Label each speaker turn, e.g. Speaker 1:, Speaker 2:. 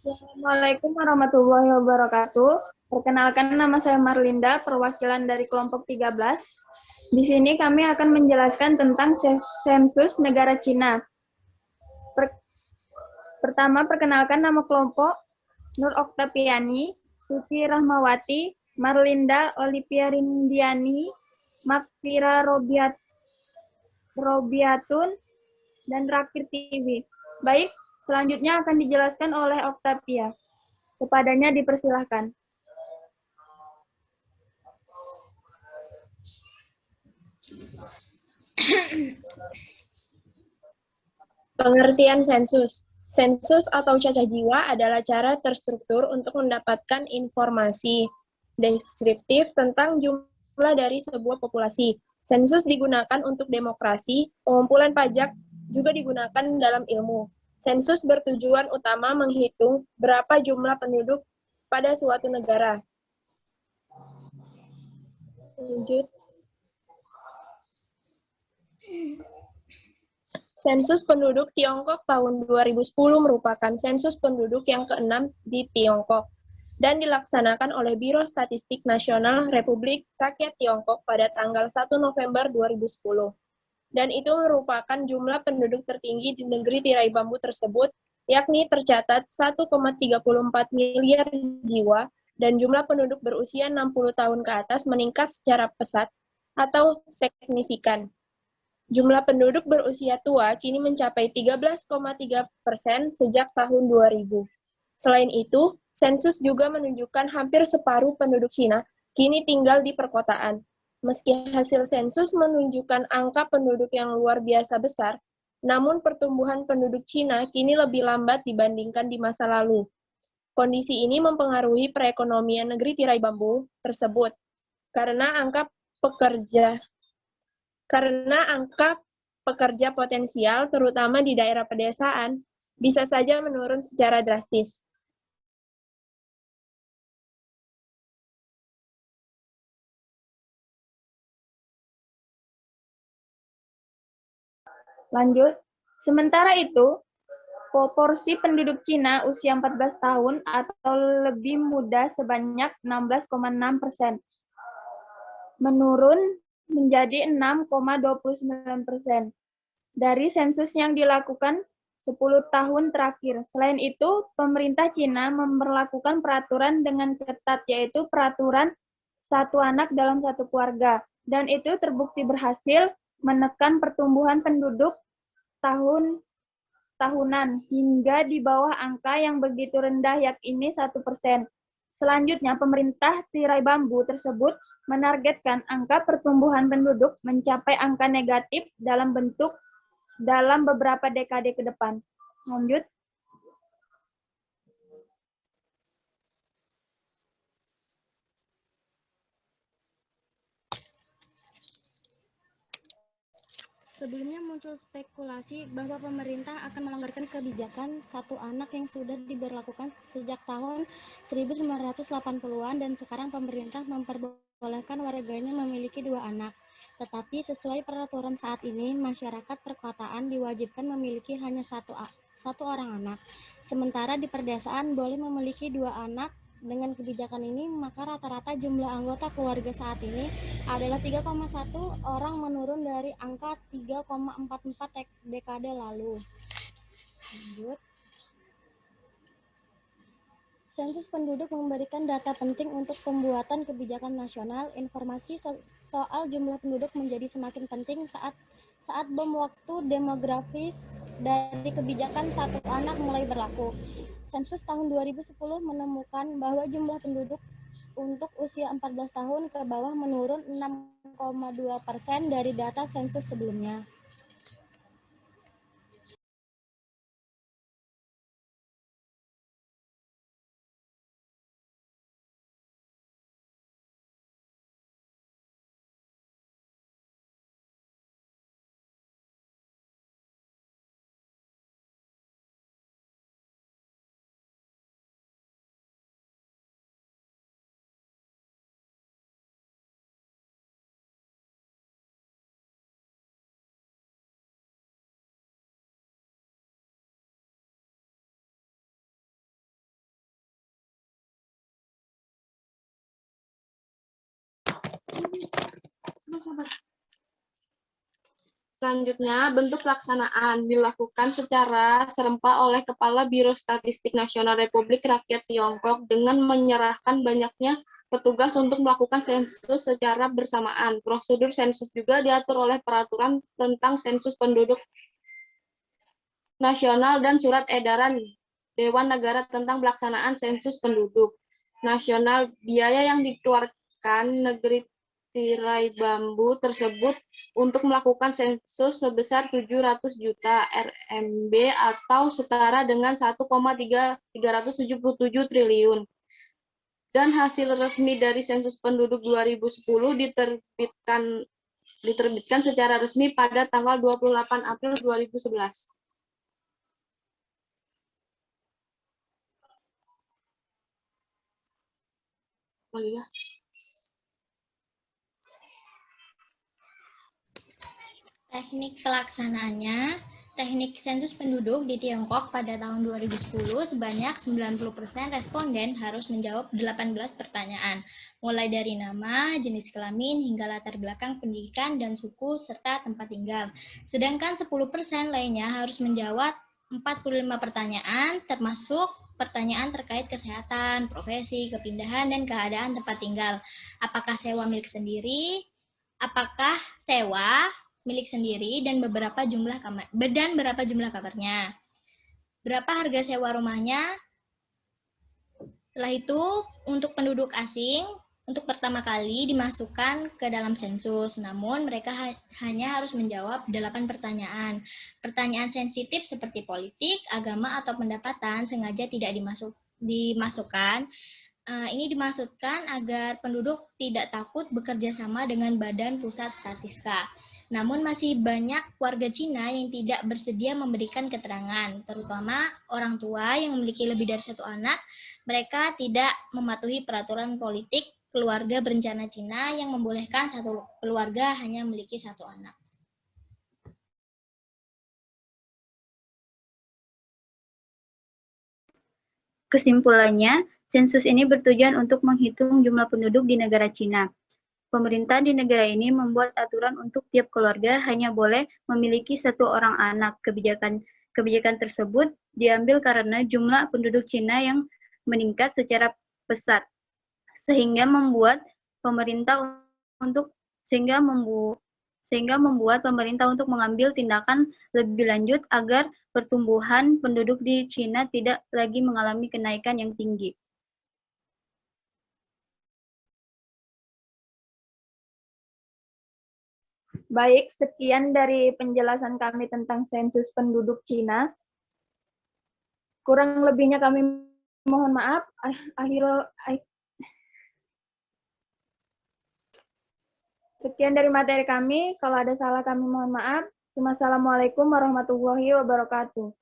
Speaker 1: Assalamualaikum warahmatullahi wabarakatuh. Perkenalkan, nama saya Marlinda, perwakilan dari kelompok 13. Di sini kami akan menjelaskan tentang sensus negara Cina. Pertama, perkenalkan nama kelompok: Nur Oktaviani, Suci Rahmawati, Marlinda Olivia Rindiani, Makfira Robiatun, dan Rakir TV. Baik, selanjutnya akan dijelaskan oleh Oktavia. Kepadanya dipersilahkan.
Speaker 2: Pengertian sensus. Sensus atau cacah jiwa adalah cara terstruktur untuk mendapatkan informasi deskriptif tentang jumlah dari sebuah populasi. Sensus digunakan untuk demokrasi, pengumpulan pajak juga digunakan dalam ilmu. Sensus bertujuan utama menghitung berapa jumlah penduduk pada suatu negara. Lanjut. Sensus penduduk Tiongkok tahun 2010 merupakan sensus penduduk yang ke-6 di Tiongkok dan dilaksanakan oleh Biro Statistik Nasional Republik Rakyat Tiongkok pada tanggal 1 November 2010. Dan itu merupakan jumlah penduduk tertinggi di negeri tirai bambu tersebut, yakni tercatat 1,34 miliar jiwa, dan jumlah penduduk berusia 60 tahun ke atas meningkat secara pesat atau signifikan. Jumlah penduduk berusia tua kini mencapai 13,3% sejak tahun 2000. Selain itu, sensus juga menunjukkan hampir separuh penduduk Cina kini tinggal di perkotaan. Meski hasil sensus menunjukkan angka penduduk yang luar biasa besar, namun pertumbuhan penduduk Cina kini lebih lambat dibandingkan di masa lalu. Kondisi ini mempengaruhi perekonomian negeri tirai bambu tersebut, karena angka pekerja potensial, terutama di daerah pedesaan, bisa saja menurun secara drastis.
Speaker 1: Lanjut. Sementara itu, proporsi penduduk Cina usia 14 tahun atau lebih muda sebanyak 16,6%, menurun menjadi 6,29% dari sensus yang dilakukan 10 tahun terakhir. Selain itu, pemerintah Cina memberlakukan peraturan dengan ketat, yaitu peraturan satu anak dalam satu keluarga, dan itu terbukti berhasil menekan pertumbuhan penduduk tahunan hingga di bawah angka yang begitu rendah, yakni 1%. Selanjutnya, pemerintah tirai bambu tersebut menargetkan angka pertumbuhan penduduk mencapai angka negatif dalam beberapa dekade ke depan. Lanjut.
Speaker 3: Sebelumnya muncul spekulasi bahwa pemerintah akan melonggarkan kebijakan satu anak yang sudah diberlakukan sejak tahun 1980-an dan sekarang pemerintah memperbolehkan warganya memiliki 2 anak. Tetapi sesuai peraturan saat ini, masyarakat perkotaan diwajibkan memiliki hanya satu orang anak. Sementara di pedesaan boleh memiliki 2 anak. Dengan kebijakan ini, maka rata-rata jumlah anggota keluarga saat ini adalah 3,1 orang, menurun dari angka 3,44 dekade lalu. Lanjut. Sensus penduduk memberikan data penting untuk pembuatan kebijakan nasional. Informasi soal jumlah penduduk menjadi semakin penting saat bom waktu demografis dari kebijakan satu anak mulai berlaku. Sensus tahun 2010 menemukan bahwa jumlah penduduk untuk usia 14 tahun ke bawah menurun 6,2% dari data sensus sebelumnya.
Speaker 4: Selanjutnya, bentuk pelaksanaan dilakukan secara serempak oleh Kepala Biro Statistik Nasional Republik Rakyat Tiongkok dengan menyerahkan banyaknya petugas untuk melakukan sensus secara bersamaan. Prosedur sensus juga diatur oleh peraturan tentang sensus penduduk nasional dan surat edaran Dewan Negara tentang pelaksanaan sensus penduduk nasional. Biaya yang dikeluarkan negeri tirai bambu tersebut untuk melakukan sensus sebesar 700 juta RMB atau setara dengan 1,377 triliun. Dan hasil resmi dari sensus penduduk 2010 diterbitkan secara resmi pada tanggal 28 April 2011. Oh iya.
Speaker 5: Teknik pelaksanaannya, teknik sensus penduduk di Tiongkok pada tahun 2010 sebanyak 90% responden harus menjawab 18 pertanyaan, mulai dari nama, jenis kelamin, hingga latar belakang pendidikan dan suku, serta tempat tinggal. Sedangkan 10% lainnya harus menjawab 45 pertanyaan, termasuk pertanyaan terkait kesehatan, profesi, kepindahan, dan keadaan tempat tinggal. Apakah sewa milik sendiri? Apakah sewa milik sendiri dan berapa jumlah kamarnya. Berapa harga sewa rumahnya? Setelah itu, untuk penduduk asing, untuk pertama kali dimasukkan ke dalam sensus, namun mereka hanya harus menjawab 8 pertanyaan. Pertanyaan sensitif seperti politik, agama, atau pendapatan sengaja tidak dimasukkan. Ini dimaksudkan agar penduduk tidak takut bekerja sama dengan Badan Pusat Statistika. Namun masih banyak warga Cina yang tidak bersedia memberikan keterangan, terutama orang tua yang memiliki lebih dari satu anak. Mereka tidak mematuhi peraturan politik keluarga berencana Cina yang membolehkan satu keluarga hanya memiliki satu anak.
Speaker 6: Kesimpulannya, sensus ini bertujuan untuk menghitung jumlah penduduk di negara Cina. Pemerintah di negara ini membuat aturan untuk tiap keluarga hanya boleh memiliki satu orang anak. Kebijakan tersebut diambil karena jumlah penduduk Cina yang meningkat secara pesat, sehingga membuat pemerintah untuk mengambil tindakan lebih lanjut agar pertumbuhan penduduk di Cina tidak lagi mengalami kenaikan yang tinggi.
Speaker 1: Baik, sekian dari penjelasan kami tentang sensus penduduk Cina. Kurang lebihnya kami mohon maaf. Sekian dari materi kami. Kalau ada salah kami mohon maaf. Wassalamualaikum warahmatullahi wabarakatuh.